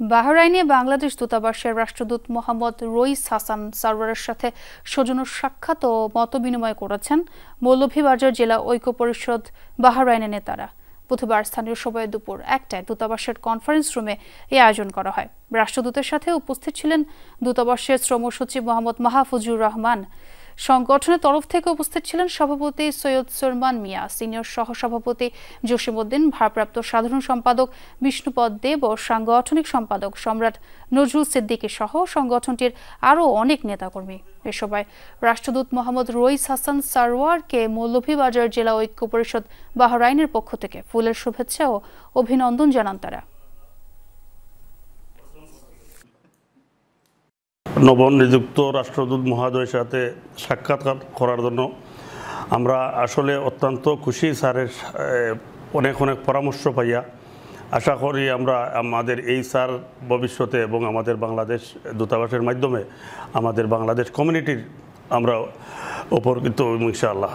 বাহরাইনে বাংলাদেশ দূতাবাসের রাষ্ট্রদূত মোহাম্মদ রইস হাসান সারওয়ারের সাথে সৌজন্য সাক্ষাৎ ও মতবিনিময় করেছেন মৌলভীবাজার জেলা ঐক্য পরিষদ বাহরাইনের নেতারা। বুধবার স্থানীয় সময় দুপুর ১টায় দূতাবাসের কনফারেন্স রুমে এই আয়োজন করা হয়। রাষ্ট্রদূতের সাথে উপস্থিত ছিলেন দূতাবাসের শ্রম সচিব মোহাম্মদ মাহফুজুর রহমান। সংগঠনের তরফ থেকে উপস্থিত ছিলেন সভাপতি সৈয়দ সুরমান মিয়া, সিনিয়র সহসভাপতি জসিমউদ্দিন, ভারপ্রাপ্ত সাধারণ সম্পাদক বিষ্ণুপদ দেব ও সাংগঠনিক সম্পাদক সম্রাট নজরুল সিদ্দিকী সহ সংগঠনটির আরও অনেক নেতাকর্মী। এ সভায় রাষ্ট্রদূত মোহাম্মদ রইস হাসান সারওয়ারকে মৌলভীবাজার জেলা ঐক্য পরিষদ বাহরাইনের পক্ষ থেকে ফুলের শুভেচ্ছা ও অভিনন্দন জানান তারা। নবনিযুক্ত রাষ্ট্রদূত মহোদয়ের সাথে সাক্ষাৎ করার জন্য আমরা আসলে অত্যন্ত খুশি। স্যারের অনেক পরামর্শ পাইয়া আশা করি আমরা আমাদের এই স্যার ভবিষ্যতে এবং আমাদের বাংলাদেশ দূতাবাসের মাধ্যমে আমাদের বাংলাদেশ কমিউনিটির আমরা উপকৃত ইনশাআল্লাহ।